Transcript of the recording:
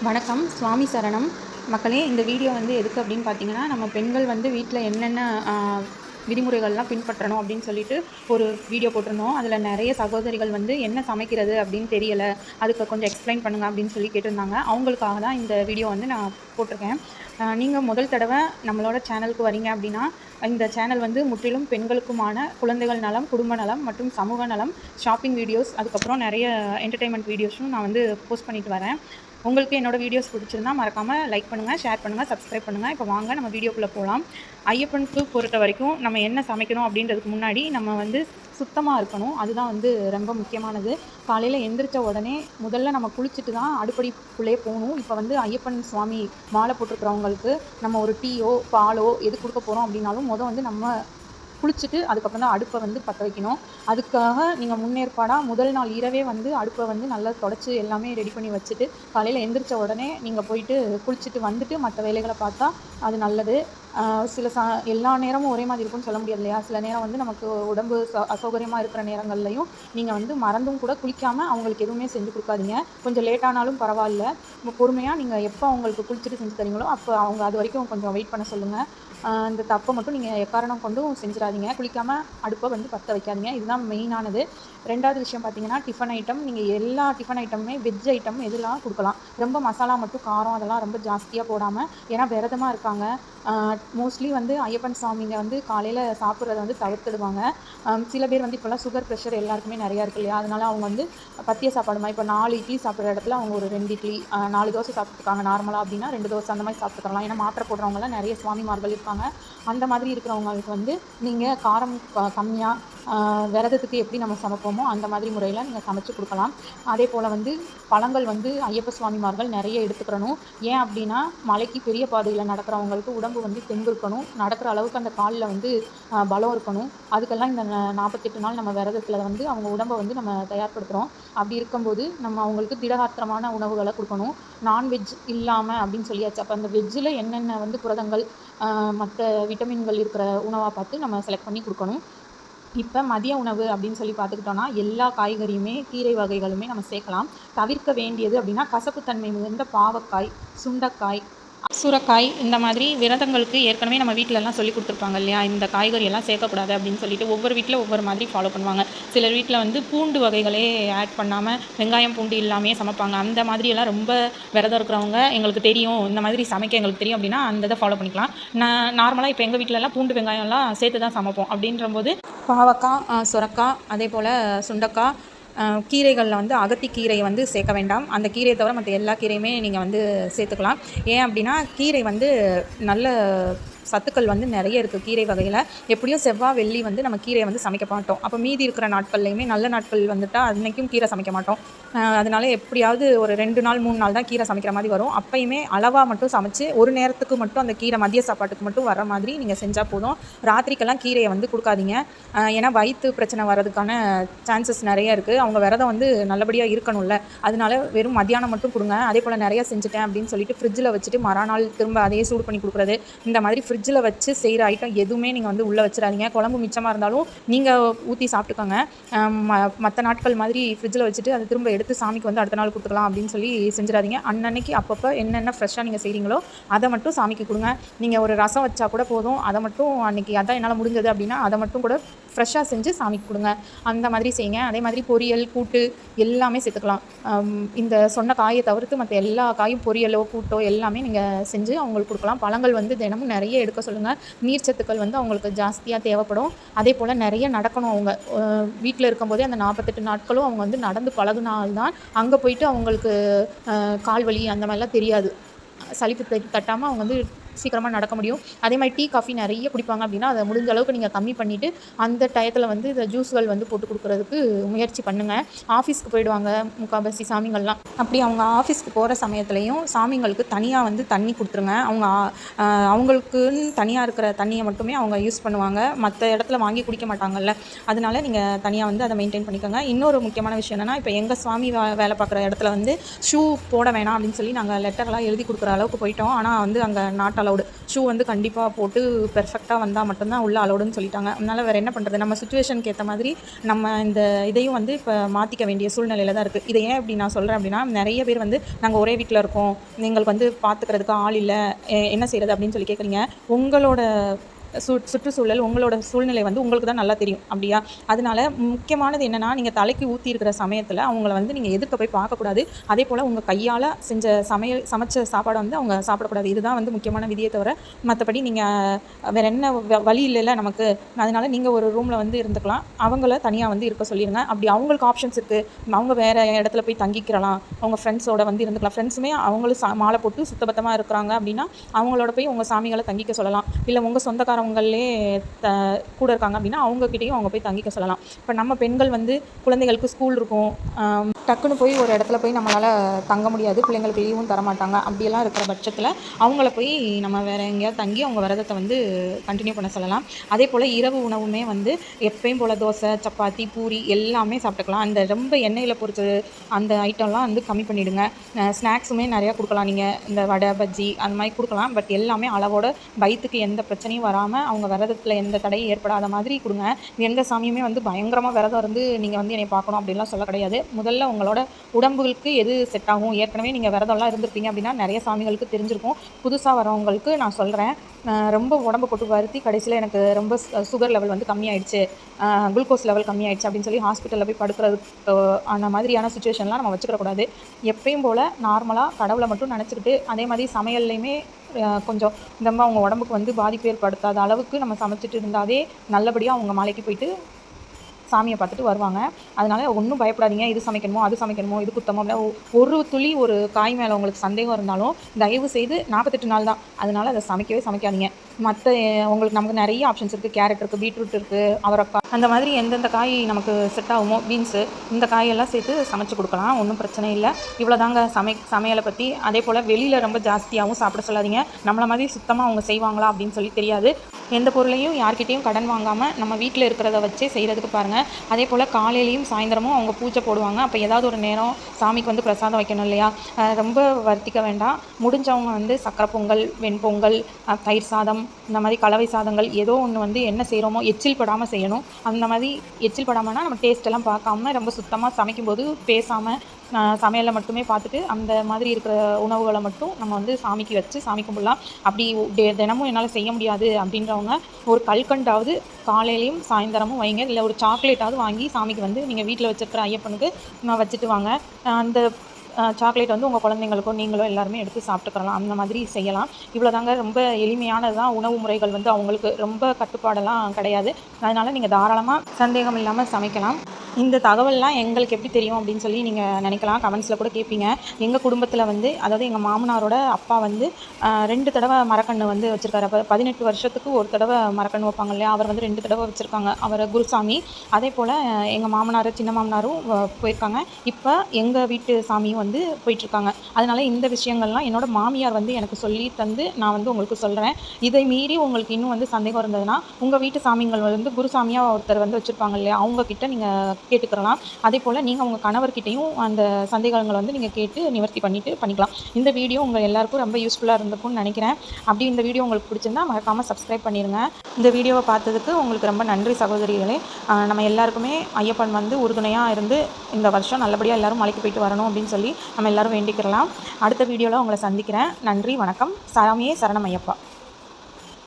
வணக்கம். சுவாமி சரணம். மக்களே, இந்த வீடியோ வந்து எதுக்கு அப்படின்னு பார்த்தீங்கன்னா, நம்ம பெண்கள் வந்து வீட்ல என்னென்ன விதிமுறைகள்லாம் பின்பற்றணும் அப்படின்னு சொல்லிட்டு ஒரு வீடியோ போட்டிருந்தோம். அதில நெறைய சகோதரிகள் வந்து என்ன சமைக்கிறது அப்படின்னு தெரியல, அதுக்கு கொஞ்சம் எக்ஸ்ப்ளைன் பண்ணுங்க அப்படின்னு சொல்லி கேட்டிருந்தாங்க. அவங்களுக்காக தான் இந்த வீடியோ வந்து நான் போட்டிருக்கேன். நீங்க முதல் தடவ நம்மளோட சேனலுக்கு வரீங்க அப்படின்னா, இந்த சேனல் வந்து முற்றிலும் பெண்களுக்குமான குழந்தைகள் நலம், குடும்ப நலம் மற்றும் சமூக நலம், ஷாப்பிங் வீடியோஸ், அதுக்கப்புறம் நெறைய என்டர்டெயின்மென்ட் வீடியோஸும் நான் வந்து போஸ்ட் பண்ணிட்டு வரேன். உங்களுக்கு என்னோட வீடியோஸ் பிடிச்சிருந்தா மறக்காம லைக் பண்ணுங்க, ஷேர் பண்ணுங்க, சப்ஸ்கிரைப் பண்ணுங்க. இப்போ வாங்க நம்ம வீடியோக்குள்ள போலாம். ஐயப்பனுக்கு பொறுத்தவரைக்கும் நம்ம என்ன சமைக்கணும் அப்படின்றதுக்கு முன்னாடி நம்ம வந்து சுத்தமா இருக்கணும். அதுதான் வந்து ரொம்ப முக்கியமானது. காலையில எந்திரிச்ச உடனே முதல்ல நம்ம குளிச்சுட்டு தான் அடுப்படிக்குள்ளேயே போணும். இப்போ வந்து ஐயப்பன் சுவாமி மாலை போட்டிருக்கிறவங்களுக்கு நம்ம ஒரு டீயோ, பாலோ எது குடுக்க போறோம் அப்படின்னாலும் வந்து நம்ம குளிச்சுட்டு அதுக்கப்புறம் தான் அடுப்பை வந்து பற்ற வைக்கணும். அதுக்காக நீங்கள் முன்னேற்பாடா முதல் நாள் இரவே வந்து அடுப்பை வந்து நல்லா தொடச்சி எல்லாமே ரெடி பண்ணி வச்சுட்டு, காலையில் எந்திரிச்ச உடனே நீங்கள் போயிட்டு குளிச்சுட்டு வந்துட்டு மற்ற வேலைகளை பார்த்தா அது நல்லது. சில எல்லா நேரமும் ஒரே மாதிரி இருக்கும்னு சொல்ல முடியாது இல்லையா? சில நேரம் வந்து நமக்கு உடம்பு அசௌகரியமாக இருக்கிற நேரங்கள்லையும் நீங்கள் வந்து மறந்தும் கூட குளிக்காமல் அவங்களுக்கு எதுவுமே செஞ்சு கொடுக்காதீங்க. கொஞ்சம் லேட்டானாலும் பரவாயில்ல. பொறுமையாக நீங்கள் எப்போ அவங்களுக்கு குளிச்சுட்டு செஞ்சு தரீங்களோ அப்போ அவங்க அது வரைக்கும் கொஞ்சம் வெயிட் பண்ண சொல்லுங்கள். இந்த தப்பை மட்டும் நீங்கள் எக்காரணம் கொண்டும் செஞ்சிடாதீங்க. குளிக்காமல் அடுப்பை வந்து பற்ற வைக்காதீங்க. இதுதான் மெயினானது. 2வது விஷயம் பார்த்தீங்கன்னா, டிஃபன் ஐட்டம். நீங்கள் எல்லா டிஃபன் ஐட்டமுமே வெஜ் ஐட்டம் எதுலாம் கொடுக்கலாம். ரொம்ப மசாலா மட்டும் காரம் அதெல்லாம் ரொம்ப ஜாஸ்தியாக போடாமல், ஏன்னா விரதமாக இருக்காங்க. மோஸ்ட்லி வந்து ஐயப்பன் சாமிங்க வந்து காலையில் சாப்பிட்றத வந்து தவிர்த்துடுவாங்க. சில பேர் வந்து இப்போல்லாம் சுகர், ப்ரெஷர் எல்லாருக்குமே நிறையா இருக்கு இல்லையா? அதனால அவங்க வந்து பத்திய சாப்பாடு மாதிரி இப்போ 4 இட்லி சாப்பிட்ற இடத்துல அவங்க ஒரு 2 இட்லி, 4 தோசை சாப்பிட்டுருக்காங்க நார்மலாக அப்படின்னா 2 தோசை அந்த மாதிரி சாப்பிட்டுக்கலாம். ஏன்னா மாத்திரை போடுறவங்கலாம் நிறைய சுவாமிமார்கள் இருக்காங்க. அந்த மாதிரி இருக்கிறவங்களுக்கு வந்து நீங்கள் காரம் கம்மியாக விரதத்துக்கு எப்படி நம்ம சமைப்போமோ அந்த மாதிரி முறையில் நீங்கள் சமைச்சு கொடுக்கலாம். அதே போல் வந்து பழங்கள் வந்து ஐயப்ப சுவாமிமார்கள் நிறைய எடுத்துக்கிறணும். ஏன் அப்படின்னா, மலைக்கு பெரிய பாதையில் நடக்கிறவங்களுக்கு உடம்பு வந்து தெம்பு இருக்கணும், நடக்கிற அளவுக்கு அந்த காலில் வந்து பலம் இருக்கணும். அதுக்கெல்லாம் இந்த 48 நாள் நம்ம விரதத்தில் வந்து அவங்க உடம்பை வந்து நம்ம தயார்படுத்துகிறோம். அப்படி இருக்கும்போது நம்ம அவங்களுக்கு திடகாத்திரமான உணவுகளை கொடுக்கணும். நான்வெஜ் இல்லாமல் அப்படின்னு சொல்லியாச்சு. அப்போ அந்த வெஜ்ஜில் என்னென்ன வந்து புரதங்கள் மற்ற விட்டமின்கள் இருக்கிற உணவாக பார்த்து நம்ம செலக்ட் பண்ணி கொடுக்கணும். இப்போ மதிய உணவு அப்படின்னு சொல்லி பார்த்துக்கிட்டோன்னா, எல்லா காய்கறியுமே, கீரை வகைகளுமே நம்ம சேர்க்கலாம். தவிர்க்க வேண்டியது அப்படின்னா, கசப்புத்தன்மை மிகுந்த பாவக்காய், சுண்டைக்காய், சுரைக்காய் இந்த மாதிரி விரதங்களுக்கு ஏற்கனவே நம்ம வீட்டிலலாம் சொல்லி கொடுத்துருப்பாங்க இல்லையா? இந்த காய்கறி எல்லாம் சேர்க்கக்கூடாது அப்படின்னு சொல்லிட்டு ஒவ்வொரு வீட்டில் ஒவ்வொரு மாதிரி ஃபாலோ பண்ணுவாங்க. சிலர் வீட்டில் வந்து பூண்டு வகைகளே ஆட் பண்ணாமல் வெங்காயம், பூண்டு இல்லாமையே சமைப்பாங்க. அந்த மாதிரியெல்லாம் ரொம்ப விரதம் இருக்கிறவங்க எங்களுக்கு தெரியும், இந்த மாதிரி சமைக்க எங்களுக்கு தெரியும் அப்படின்னா அந்த இதை ஃபாலோ பண்ணிக்கலாம். நார்மலாக இப்போ எங்கள் வீட்டிலலாம் பூண்டு வெங்காயம்லாம் சேர்த்து தான் சமைப்போம். அப்படின்றபோது பாவக்காய், சுரைக்காய், அதே போல் சுண்டைக்காய், கீரைகளில் வந்து அகத்திக்கீரையை வந்து சேர்க்க வேண்டாம். அந்த கீரையை தவிர மற்ற எல்லா கீரையுமே நீங்கள் வந்து சேர்த்துக்கலாம். ஏன் அப்படின்னா, கீரை வந்து நல்ல சத்துக்கள் வந்து நிறைய இருக்குது கீரை வகையில். எப்படியும் செவ்வாய், வெள்ளி வந்து நம்ம கீரையை வந்து சமைக்க மாட்டோம். அப்போ மீதி இருக்கிற நாட்கள்லையுமே நல்ல நாட்கள் வந்துட்டால் அன்றைக்கும் கீரை சமைக்க மாட்டோம். அதனால எப்படியாவது ஒரு 2 நாள் 3 நாள் தான் கீரை சமைக்கிற மாதிரி வரும். அப்பயுமே அளவாக மட்டும் சமைச்சு ஒரு நேரத்துக்கு மட்டும் அந்த கீரை மதிய சாப்பாட்டுக்கு மட்டும் வர மாதிரி நீங்கள் செஞ்சால் போதும். ராத்திரிக்கெல்லாம் கீரையை வந்து கொடுக்காதீங்க. ஏன்னா வயிற்று பிரச்சனை வர்றதுக்கான சான்சஸ் நிறைய இருக்குது. அவங்க விரதம் வந்து நல்லபடியாக இருக்கணும்ல, அதனால வெறும் மத்தியானம் மட்டும் கொடுங்க. அதே போல் நிறையா செஞ்சுட்டேன் அப்படின்னு சொல்லிட்டு ஃப்ரிட்ஜில் வச்சுட்டு மறுநாள் திரும்ப அதையே சூடு பண்ணி கொடுக்குறது, இந்த மாதிரி ஃப்ரிட்ஜில் வச்சு செய்கிற ஐட்டம் எதுவுமே நீங்கள் வந்து உள்ளே வச்சிடாதீங்க. குழம்பு மிச்சமாக இருந்தாலும் நீங்கள் ஊற்றி சாப்பிட்டுக்கோங்க. மற்ற நாட்கள் மாதிரி ஃப்ரிட்ஜில் வச்சுட்டு அதை திரும்ப எடுத்து சாமிக்கு வந்து அடுத்த நாள் கொடுத்துக்கலாம் அப்படின்னு சொல்லி செஞ்சிடாதீங்க. அன்னன்னைக்கு அப்பப்போ என்னென்ன ஃப்ரெஷ்ஷாக நீங்கள் செய்கிறீங்களோ அதை மட்டும் சாமிக்கு கொடுங்க. நீங்கள் ஒரு ரசம் வச்சா கூட போதும், அதை மட்டும் அன்றைக்கி அதான் என்னால் முடிஞ்சது அப்படின்னா அதை மட்டும் கூட ஃப்ரெஷ்ஷாக செஞ்சு சாமிக்கு கொடுங்க. அந்த மாதிரி செய்யுங்க. அதே மாதிரி பொரியல், கூட்டு எல்லாமே சேர்த்துக்கலாம். இந்த சொன்ன காயை தவிர்த்து மற்ற எல்லா காயும் பொரியலோ கூட்டோ எல்லாமே நீங்கள் செஞ்சு அவங்களுக்கு கொடுக்கலாம். பழங்கள் வந்து தினமும் நிறைய எடுக்க சொல்லுங்கள். நீர்ச்சத்துக்கள் வந்து அவங்களுக்கு ஜாஸ்தியாக தேவைப்படும். அதே போல் நிறைய நடக்கணும். அவங்க வீட்டில் இருக்கும்போதே அந்த 48 நாட்களும் அவங்க வந்து நடந்து பழகுனால்தான் அங்கே போயிட்டு அவங்களுக்கு கால் வலி அந்த மாதிரிலாம் தெரியாது. சலிப்பு தட்டாமல் அவங்க வந்து சீக்கிரமாக நடக்க முடியும். அதே மாதிரி டீ, காஃபி நிறைய குடிப்பாங்க அப்படின்னா அதை முடிஞ்ச அளவுக்கு நீங்கள் கம்மி பண்ணிவிட்டு அந்த டயத்தில் வந்து இந்த ஜூஸ்கள் வந்து போட்டு கொடுக்குறதுக்கு முயற்சி பண்ணுங்கள். ஆஃபீஸ்க்கு போயிடுவாங்க முக்கால்வாசி சாமிங்கள்லாம். அப்படி அவங்க ஆஃபீஸ்க்கு போகிற சமயத்துலையும் சாமிங்களுக்கு தனியாக வந்து தண்ணி கொடுத்துருங்க. அவங்களுக்குன்னு தனியாக இருக்கிற தண்ணியை மட்டுமே அவங்க யூஸ் பண்ணுவாங்க. மற்ற இடத்துல வாங்கி குடிக்க மாட்டாங்கல்ல, அதனால நீங்கள் தனியாக வந்து அதை மெயின்டைன் பண்ணிக்கோங்க. இன்னொரு முக்கியமான விஷயம் என்னென்னா, இப்போ எங்கள் சுவாமி வேலை பார்க்குற இடத்துல வந்து ஷூ போட வேணாம் அப்படின்னு சொல்லி நாங்கள் லெட்டர்லாம் எழுதி கொடுக்குற அளவுக்கு போயிட்டோம். ஆனால் வந்து அங்கே நாட் அலௌடு. ஷூ வந்து கண்டிப்பாக போட்டு பெர்ஃபெக்டாக வந்தால் மட்டும்தான் உள்ள அலௌடுன்னு சொல்லிட்டாங்க. அதனால் வேறு என்ன பண்ணுறது, நம்ம சுச்சுவேஷனுக்கு ஏற்ற மாதிரி நம்ம இந்த இதையும் வந்து இப்போ மாற்றிக்க வேண்டிய சூழ்நிலையில் தான் இருக்குது. இதை ஏன் இப்படி நான் சொல்கிறேன் அப்படின்னா, நிறைய பேர் வந்து நாங்கள் ஒரே வீட்டில் இருக்கோம், எங்களுக்கு வந்து பார்த்துக்கிறதுக்கு ஆள் இல்லை, என்ன செய்கிறது அப்படின்னு சொல்லி கேட்குறீங்க. உங்களோட சுற்றுச்சூழல், உங்களோட சூழ்நிலை வந்து உங்களுக்கு தான் நல்லா தெரியும் அப்படியா? அதனால முக்கியமானது என்னென்னா, நீங்கள் தலைக்கு ஊற்றி இருக்கிற சமயத்தில் அவங்கள வந்து நீங்கள் எதிர்க்க போய் பார்க்கக்கூடாது. அதே போல் உங்கள் கையால் சமைச்ச சாப்பாடை வந்து அவங்க சாப்பிடக்கூடாது. இதுதான் வந்து முக்கியமான விதியை தவிர மற்றபடி நீங்கள் வேறு என்ன வழி இல்லைல்ல நமக்கு. அதனால் நீங்கள் ஒரு ரூமில் வந்து இருந்துக்கலாம், அவங்கள தனியாக வந்து இருக்க சொல்லிடுங்க. அப்படி அவங்களுக்கு ஆப்ஷன்ஸ் இருக்குது, அவங்க வேறு இடத்துல போய் தங்கிக்கிறலாம், அவங்க ஃப்ரெண்ட்ஸோட வந்து இருந்துக்கலாம். ஃப்ரெண்ட்ஸுமே அவங்களும் மாலை போட்டு சுத்தபத்தமாக இருக்கிறாங்க அப்படின்னா அவங்களோட போய் உங்கள் சாமிகளை தங்கிக்க சொல்லலாம். இல்லை உங்கள் சொந்தக்காரங்களே கூட இருக்காங்க அப்படின்னா அவங்கக்கிட்டையும் அவங்க போய் தங்கிக்க சொல்லலாம். இப்போ நம்ம பெண்கள் வந்து குழந்தைகளுக்கு ஸ்கூல் இருக்கும், டக்குன்னு போய் ஒரு இடத்துல போய் நம்மளால் தங்க முடியாது, பிள்ளைங்களுக்கு லீவும் தரமாட்டாங்க. அப்படியெல்லாம் இருக்கிற பட்சத்தில் அவங்கள போய் நம்ம வேறு எங்கேயாவது தங்கி அவங்க விரதத்தை வந்து கண்டினியூ பண்ண சொல்லலாம். அதே போல் இரவு உணவுமே வந்து எப்பயும் போல் தோசை, சப்பாத்தி, பூரி எல்லாமே சாப்பிட்டுக்கலாம். அந்த ரொம்ப எண்ணெயில் பொரிச்ச அந்த ஐட்டம்லாம் வந்து கம்மி பண்ணிவிடுங்க. ஸ்நாக்ஸுமே நிறையா கொடுக்கலாம், நீங்கள் இந்த வடை, பஜ்ஜி அந்த மாதிரி கொடுக்கலாம். பட் எல்லாமே அளவோட, வயிற்றுக்கு எந்த பிரச்சனையும் வராமல், அவங்க விரதத்தில் எந்த தடையும் ஏற்படாத மாதிரி கொடுங்க. எந்த சாமியுமே வந்து பயங்கரமாக விரதம் இருந்து நீங்கள் வந்து என்னை பார்க்கணும் அப்படின்லாம் சொல்ல கிடையாது. முதல்ல உங்களோட உடம்புகளுக்கு எது செட் ஆகும். ஏற்கனவே நீங்கள் விரதம்லாம் இருந்திருப்பீங்க அப்படின்னா நிறைய சாமிகளுக்கு தெரிஞ்சிருக்கும். புதுசாக வரவங்களுக்கு நான் சொல்கிறேன், ரொம்ப உடம்பு போட்டு வருத்தி கடைசியில் எனக்கு ரொம்ப சுகர் லெவல் வந்து கம்மியாயிடுச்சு, குளுக்கோஸ் லெவல் கம்மியாயிடுச்சு அப்படின்னு சொல்லி ஹாஸ்பிட்டலில் போய் படுக்கிறதுக்கு அந்த மாதிரியான சுச்சுவேஷன்லாம் நம்ம வச்சுக்கிறக்கூடாது. எப்பயும் போல் நார்மலாக கடவுளை மட்டும் நினச்சிக்கிட்டு, அதே மாதிரி சமையல்லையுமே கொஞ்சம் நம்ம அவங்க உடம்புக்கு வந்து பாதிப்பு ஏற்படுத்தாத அளவுக்கு நம்ம சமைச்சிட்டு இருந்தாலே நல்லபடியாக அவங்க மலைக்கு போயிட்டு சாமியை பார்த்துட்டு வருவாங்க. அதனால் ஒன்றும் பயப்படாதீங்க, இது சமைக்கணுமோ அது சமைக்கணுமோ இது குத்தமோ அப்படின்னா ஒரு துளி ஒரு காய் மேலே உங்களுக்கு சந்தேகம் இருந்தாலும் தயவு செய்து 48 நாள் தான், அதனால் அதை சமைக்காதீங்க. மற்ற உங்களுக்கு நமக்கு நிறைய ஆப்ஷன்ஸ் இருக்குது. கேரட் இருக்குது, பீட்ரூட் இருக்குது, அவரைக்காய், அந்த மாதிரி எந்தெந்த காய் நமக்கு செட் ஆகுமோ, பீன்ஸு, இந்த காயெல்லாம் சேர்த்து சமைச்சு கொடுக்கலாம், ஒன்றும் பிரச்சனை இல்லை. இவ்வளோ தாங்க சமையலை பற்றி. அதே போல் வெளியில் ரொம்ப ஜாஸ்தியாகவும் சாப்பிட சொல்லாதீங்க. நம்மளை மாதிரி சுத்தமாக அவங்க செய்வாங்களா அப்படின்னு சொல்லி தெரியாது. எந்த பொருளையும் யார்கிட்டையும் கடன் வாங்காமல் நம்ம வீட்டில் இருக்கிறத வச்சே செய்கிறதுக்கு பாருங்கள். அதே போல் காலையிலையும் சாயந்தரமும் அவங்க பூஜை போடுவாங்க. அப்போ ஏதாவது ஒரு நேரம் சாமிக்கு வந்து பிரசாதம் வைக்கணும் இல்லையா, ரொம்ப வருத்திக்க வேண்டாம். முடிஞ்சவங்க வந்து சக்கரை பொங்கல், வெண்பொங்கல், தயிர் சாதம், இந்த மாதிரி கலவை சாதங்கள் ஏதோ ஒன்று வந்து என்ன செய்கிறோமோ எச்சில் படாமல் செய்யணும். அந்த மாதிரி எச்சில் படாமல்னா நம்ம டேஸ்ட்டெல்லாம் பார்க்காம ரொம்ப சுத்தமாக சமைக்கும்போது பேசாமல் சமையலை மட்டுமே பார்த்துட்டு அந்த மாதிரி இருக்கிற உணவுகளை மட்டும் நம்ம வந்து சாமிக்கு வச்சு சாமி கும்பிடலாம். அப்படி தினமும் என்னால் செய்ய முடியாது அப்படின்றவங்க ஒரு கல்கண்டாவது காலையிலையும் சாயந்தரமும் வைங்க. இல்லை ஒரு சாக்லேட்டாவது வாங்கி சாமிக்கு வந்து நீங்கள் வீட்டில் வச்சுருக்கிற ஐயப்பனுக்கு வச்சுட்டு வாங்க. அந்த சாக்லேட் வந்து உங்கள் குழந்தைங்களுக்கோ நீங்களோ எல்லாருமே எடுத்து சாப்பிட்டுக்கலாம். அந்த மாதிரி செய்யலாம். இவ்வளோதாங்க, ரொம்ப எளிமையானது தான். உணவு முறைகள் வந்து அவங்களுக்கு ரொம்ப கட்டுப்பாடெல்லாம் கிடையாது. அதனால் நீங்கள் தாராளமாக சந்தேகம் இல்லாமல் சமைக்கலாம். இந்த தகவல்லாம் எங்களுக்கு எப்படி தெரியும் அப்படின்னு சொல்லி நீங்கள் நினைக்கலாம், கமெண்ட்ஸில் கூட கேட்பீங்க. எங்கள் குடும்பத்தில் வந்து, அதாவது எங்கள் மாமனாரோட அப்பா வந்து 2 தடவை மரக்கன்று வந்து வச்சுருக்காரு. அப்போ 18 வருஷத்துக்கு ஒரு தடவை மரக்கன்று வைப்பாங்க இல்லையா, அவர் வந்து 2 தடவை வச்சுருக்காங்க, அவர் குருசாமி. அதே போல் எங்கள் மாமனார், சின்ன மாமனாரும் போயிருக்காங்க. இப்போ எங்கள் வீட்டு சாமியும் வந்து போயிட்டுருக்காங்க. அதனால் இந்த விஷயங்கள்லாம் என்னோட மாமியார் வந்து எனக்கு சொல்லி தந்து நான் வந்து உங்களுக்கு சொல்கிறேன். இதை மீறி உங்களுக்கு இன்னும் வந்து சந்தேகம் இருந்ததுன்னா உங்கள் வீட்டு சாமிகள் வந்து குருசாமியாக ஒருத்தர் வந்து வச்சுருப்பாங்க இல்லையா, அவங்கக்கிட்ட நீங்கள் கேட்டுக்கலாம். அதே போல் நீங்கள் உங்கள் கணவர்கிட்டையும் அந்த சந்தேகங்களை வந்து நீங்கள் கேட்டு நிவர்த்தி பண்ணிக்கலாம். இந்த வீடியோ உங்கள் எல்லாருக்கும் ரொம்ப யூஸ்ஃபுல்லாக இருந்திருக்கும்னு நினைக்கிறேன். அப்படி இந்த வீடியோ உங்களுக்கு பிடிச்சிருந்தா மறக்காமல் சப்ஸ்கிரைப் பண்ணிடுங்க. இந்த வீடியோவை பார்த்ததுக்கு உங்களுக்கு ரொம்ப நன்றி சகோதரிகளே. நம்ம எல்லாருக்குமே ஐயப்பன் வந்து உறுதுணையாக இருந்து இந்த வருஷம் நல்லபடியாக எல்லோரும் மலைக்கு போயிட்டு வரணும் அப்படின்னு சொல்லி நம்ம எல்லோரும் வேண்டிக்கிறலாம். அடுத்த வீடியோவில் உங்களை சந்திக்கிறேன். நன்றி, வணக்கம். சாமியே சரணம் ஐயப்பா.